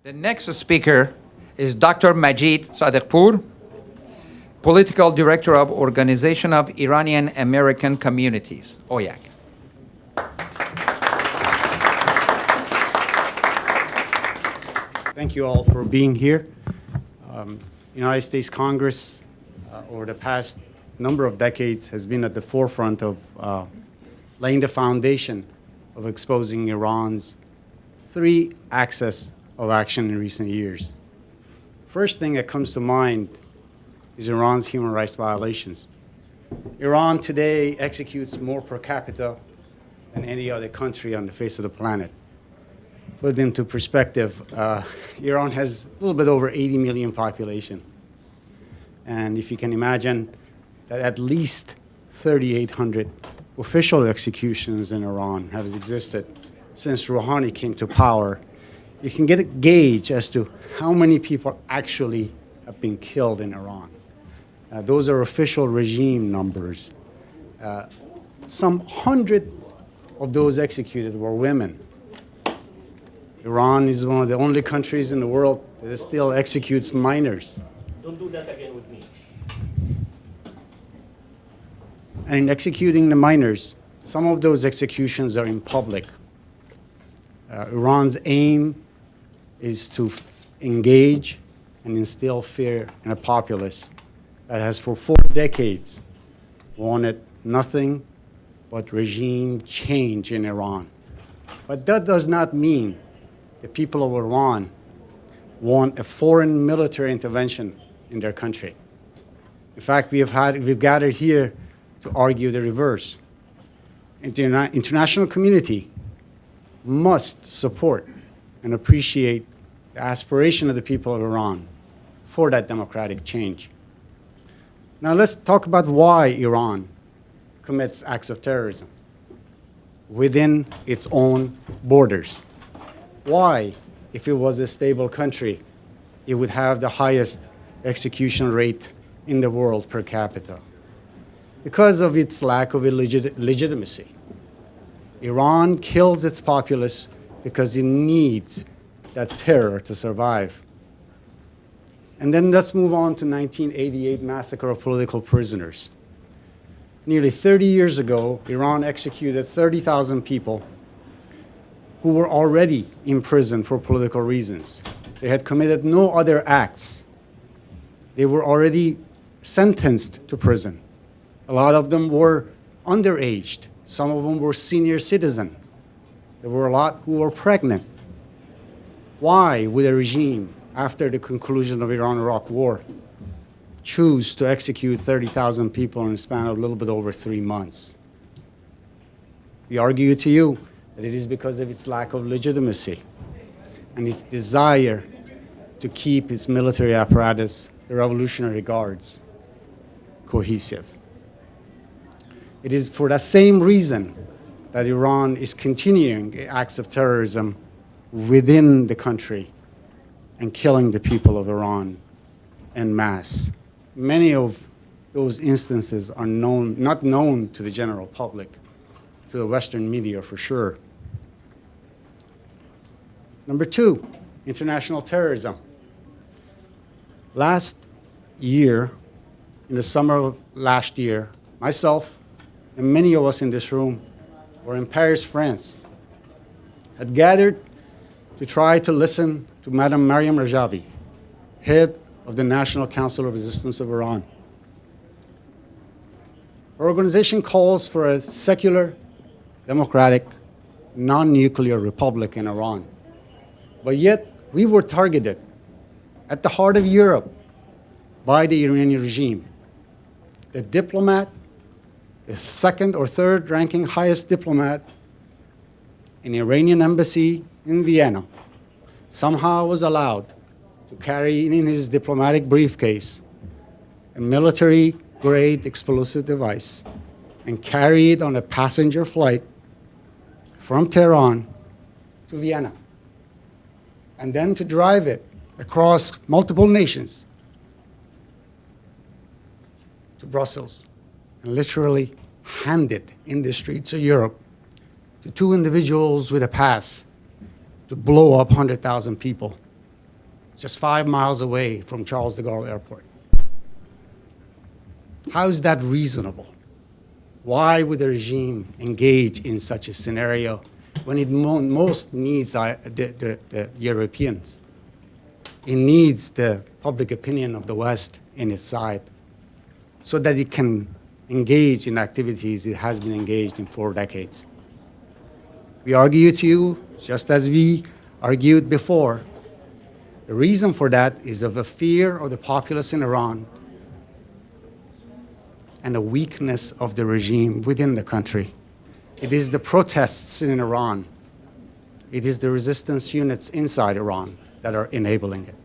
The next speaker is Dr. Majid Sadeghpour, Political Director of Organization of Iranian American Communities, OIAC. Thank you all for being here. United States Congress, over the past number of decades, has been at the forefront of laying the foundation of exposing Iran's three axes of action in recent years. First thing that comes to mind is Iran's human rights violations. Iran today executes more per capita than any other country on the face of the planet. Put into perspective, Iran has a little bit over 80 million population. And if you can imagine that at least 3,800 official executions in Iran have existed since Rouhani came to power, you can get a gauge as to how many people actually have been killed in Iran. Those are official regime numbers. Some 100 of those executed were women. Iran is one of the only countries in the world that still executes minors. Don't do that again with me. And in executing the minors, some of those executions are in public. Iran's aim is to engage and instill fear in a populace that has for 4 decades wanted nothing but regime change in Iran. But that does not mean the people of Iran want a foreign military intervention in their country. In fact, we've gathered here to argue the reverse. The international community must support and appreciate the aspiration of the people of Iran for that democratic change. Now let's talk about why Iran commits acts of terrorism within its own borders. Why, if it was a stable country, it would have the highest execution rate in the world per capita? Because of its lack of legitimacy. Iran kills its populace because it needs that terror to survive. And then let's move on to 1988 massacre of political prisoners. Nearly 30 years ago, Iran executed 30,000 people who were already in prison for political reasons. They had committed no other acts. They were already sentenced to prison. A lot of them were underaged. Some of them were senior citizens. There were a lot who were pregnant. Why would a regime, after the conclusion of Iran-Iraq war, choose to execute 30,000 people in a span of a little bit over 3 months? We argue to you that it is because of its lack of legitimacy and its desire to keep its military apparatus, the Revolutionary Guards, cohesive. It is for that same reason that Iran is continuing acts of terrorism within the country and killing the people of Iran en masse. Many of those instances are not known to the general public, to the Western media for sure. Number 2, international terrorism. Last year, in the summer of last year, myself and many of us in this room were in Paris, France, had gathered to try to listen to Madame Mariam Rajavi, head of the National Council of Resistance of Iran. Our organization calls for a secular, democratic, non-nuclear republic in Iran. But yet, we were targeted at the heart of Europe by the Iranian regime. The diplomat, the second or third ranking highest diplomat in the Iranian embassy in Vienna, somehow was allowed to carry in his diplomatic briefcase a military-grade explosive device and carry it on a passenger flight from Tehran to Vienna, and then to drive it across multiple nations to Brussels and literally handed in the streets of Europe to two individuals with a pass to blow up 100,000 people just 5 miles away from Charles de Gaulle Airport. How is that reasonable? Why would the regime engage in such a scenario when it most needs the Europeans? It needs the public opinion of the West in its side so that it can engage in activities it has been engaged in for decades. We argue to you, just as we argued before, the reason for that is of a fear of the populace in Iran and a weakness of the regime within the country. It is the protests in Iran. It is the resistance units inside Iran that are enabling it.